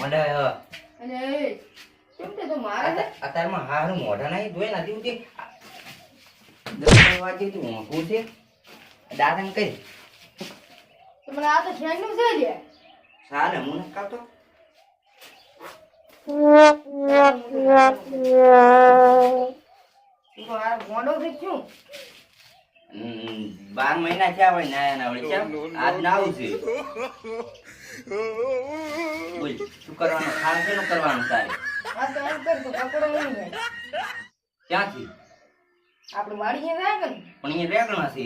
મને અને કેમ તે તો મારે છે અત્યારમાં હારું મોઢા નહીં ધોઈ નથી ઉઠી 10 વાગે તું ઊંઘું છે દાદા કઈ તો મને આ તો છેંડું છે જે સાલે હું કાતો તો આ મોડો છે શું 12 મહિના થયા હોય નાયા ના વળી કેમ આજ ના આવું છે બોલ શું કરવાનું ખાવા શેનું કરવાનું તારે આ તો એમ કર તો કકડો નહીં હોય ક્યાંથી આપણે વાડીએ જાય કે પણ અહીંયા રેગણા છે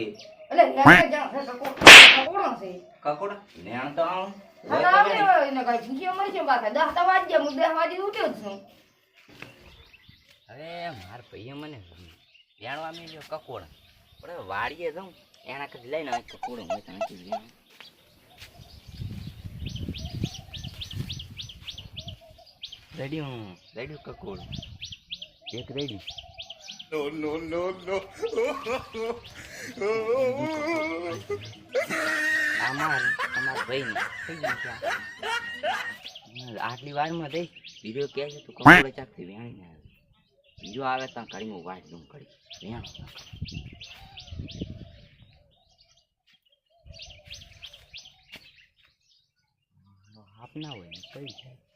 એટલે ત્યાં જા કકડો છે કકોડા નેણ તો આવું હા આવે એને કઈ પૂછ્યો મળી છે બાકા 10 વાગ્યા હું 10 વાગે ઉઠ્યો જ છું અરે માર ભાઈએ મને જાણવા મળ્યો કકોડા પણ વાડીએ જાઉં એના કદી લઈને આવે કકોડો હોય તને કીધું રેડી કકોડ એક રેડી No. અમાર ભાઈ ને થઈ ગયું છે આટલી વારમાં દઈ બીજો કહે છે તું કકોડો ચાકથી વેણી ને આવે બીજો આવે ત્યાં કડીમાં વાટ દઉં કડી વેણ હાપ ના હોય ને કઈ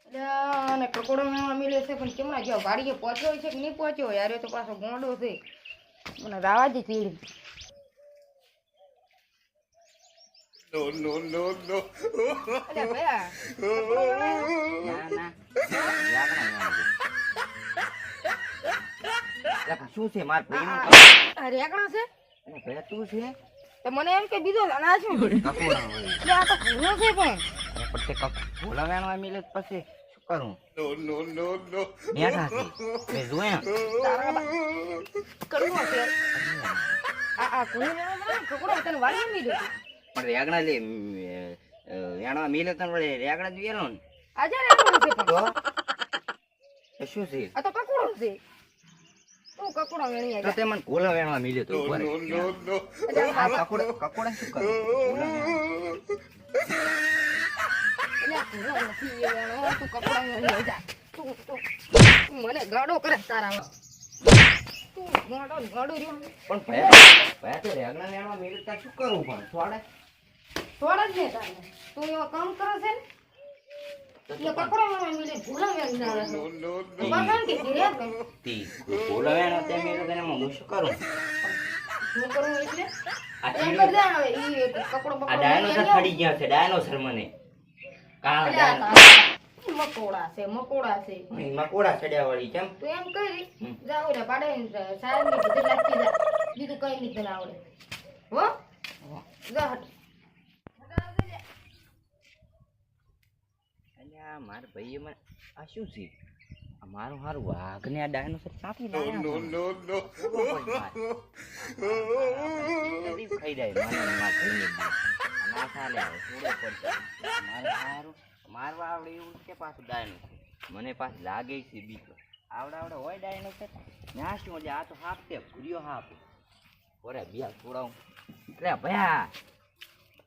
જાય અને કકોડો મિલે છે પણ કેમણા જો વાડીએ પહોંચ્યો છે કે નહીં પહોંચ્યો યાર એ તો પાછો ગોંડો છે મને રાવા જ ચીડી No. અરે ભયા ના શું છે માર ભાઈ આ રેગણા છે અને ભયા તું છે તો મને એમ કે બીજો ના શું કકોડા હોય એટલે આ તો ઘણો છે પણ પણ તે ભોલા વેણવા મિલે પછી શું કરું No. બેઠા છે મેં જોયા તારા કરવો છે આ કોને કકોડો તને વાડી મીડ્યો પણ રેગણા લે વેણવા મિલે તને વળે રેગણા જ વેલો ને આજે રેગણો છે પણ તો શું છે આ તો કકોડો છે તું કકોડો વેણી તો તે મને ભોલા વેણવા મિલે તો ઉપર No. આ કકોડા શું કરે ભોલા વેણવા. એટલે નથી એ વેણો તું કકોડો વેણી જા તું મને ગાડો કરે તારા તું ગાડો રહ્યો પણ ભયા તો રેગણા વેણવા મિલે તો શું કરું પણ થોડે થોડા જ ને તારે તું એવા કામ કરે છે ને એ કકોડો વેણી મિલે ભૂલા વેણી ના આવે No. બગાન કે કિરે તી ભોલા વેણવા તે મિલે તો એમાં હું શું કરું હું કરું એટલે આ એમ ચીડો કરજા હવે ઈ કકોડો આ ડાયનોસર ફડી ગયા છે ડાયનોસર મને કાળા ડાયનોસર મકોડા છે મકોડા ચડ્યા વળી કેમ તું એમ કરી જાવ રે પાડે સાહેબ ની બધી લાગતી જા બીજું કઈ નહીં તને આવડે હો જા હટ અલ્યા માર ભાઈએ મને આ શું છે આ મારું હારું વાઘ ને આ ડાયનોસર સાથી લાયા No. ખાઈ જાય મને ના ખાઈને ના ચાલે આવે થોડો પડશે મારે હારું મારવા આવડે એવું કે પાછું ડાયનોસર મને પાછું લાગે છે બીક આવડે હોય ડાયનોસર ના શું એટલે આ તો હાફ તે ભૂર્યો હાફ ઓરે બિયા છોડાવું એટલે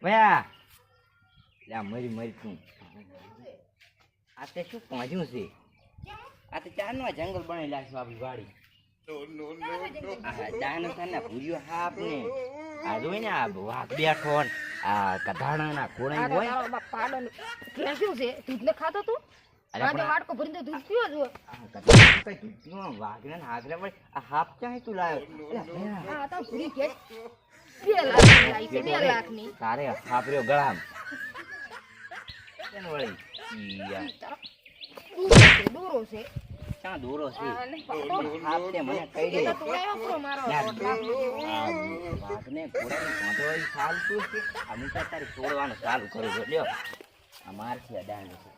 ભયા એટલે મરી તું આ તે શું પહોંચ્યું છે આ તો ચારનો જંગલ બનેલા છે આપણી વાડી No. ડાયનોસર ના ભૂર્યો હાફ ને આ જોઈ ને આ વાઘ બેઠો ને આ કધાણા ના કોણ હોય પાડો કે શું છે દૂધ ને ખાતો તું અરે આજે પણ વાટકો ભરીને દૂધ પીવો છો વાઘ ને હાથરે વળી આ હાફ ક્યાં તું લાવ્યો હા તો પૂરી કે 2 લાખ લાઈ છે 2 લાખ ની તારે હાફ રહ્યો ગળામ કેમ વળી દૂરો છે ક્યાં દોરો છે અને પાડો હાફ તે મને કહી દે તો તું એવો મારો વાઘ ને ઘોડાની કાંઠો ચાલતું છે આ હું તો તારી છોડવાનું ચાલુ કરું છું લ્યો આ મારથી આ ડાયનોસર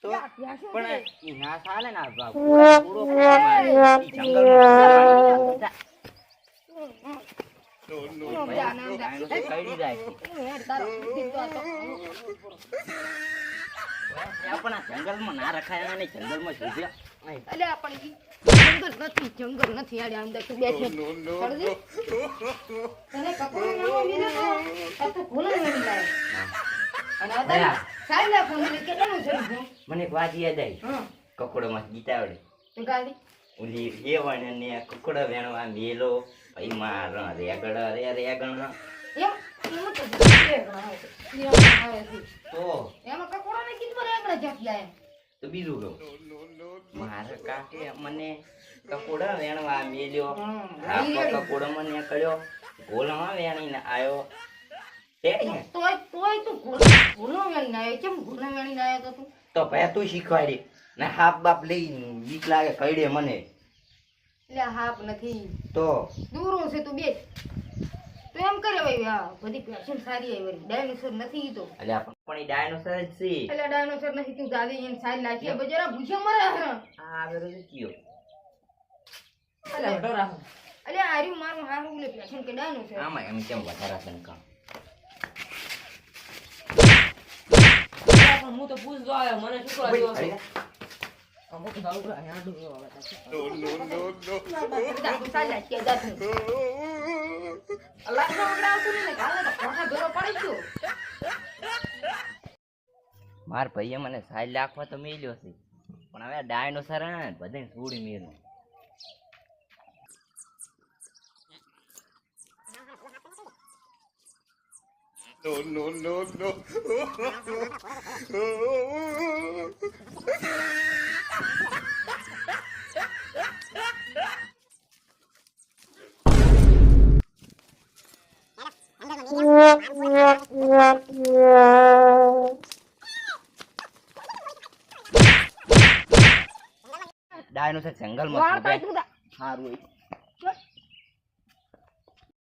તો પણ ઈ ના ચાલે ને આ પૂરો મારે ઈ જંગલમાં No. ડાયનોસર કઈડી જાય છે પણ આ જંગલમાં ના રખાય અને જંગલમાં શોધ્યા અલે પણ જંગલ નથી આડે અંદર તું બેઠે No. તને કપડો નવો મિલે તો આ તો ભૂલા વેણી લાય અને અત્યારે સાયલા ફોન એટલે કેટલાનું શરૂ થયું? મને એક વાત યાદ આવી હમ. કકોડામાં ગીતા આવડે તું ગાડી? ઓલી રેવણ ને કકોડો વેણવા મેલો પછી માર રેગડ રેગણ એમ? એમાં તો રેગણા આવે છે. એમાં આવે છે. તો એમાં કકોડાને કીધું રેગણા ક્યાંથી આયા? તો બીજું કહું no, no, મારા કાકે મને કકોડો વેણવા મેલ્યો હમ. આ કકોડો મને કર્યો ગોળમાં વેણીને આવ્યો તોય તું ઘોડો વેણીને આવ્યો. કેમ ઘોડો વેણીને આવ્યો તો તું? તો ભાઈ તું શીખવાડી ને હાફ બાપ લઈ બીક લાગે કઈડે મને એટલે હાપ નથી. તો દૂરો છે તું બેસ. તો એમ કરે ભાઈ હા બધી પેશન સારી આવી વળી. ડાયનોસર નથી ઈ તો. એટલે પણ એ ડાયનોસર જ છે એટલે ડાયનોસર નથી તું ગાડી એને સારી લાગી બજારા ભૂસે મરે હે. આ આવેલો જ કયો અલે આર્યું મારું હારું લે પેશન કે ડાયનોસર. આમાં એમ કેમ વધારા છે ને કામ પણ હું તો પૂછતો આવ્યો મને શું કરવા જેવો છે? અમુક સારું કરે હાંડું એવો આવે છે. બધા તું સારી લાગી જા તું. અલ્લાહ નો વગડા આવતું નહીં ને કાલે તો કોઠા ભેરો પડી ગયો. માર ભાઈએ મને સાઈ લાખવા તો મેલ્યો છે પણ હવે ડાયનોસર હે ને બધાને છોડી મેલું no, no, no. ડાયનોસર જંગલમાં વાળ શોધે. કાઢ તું તા. સારું હોય.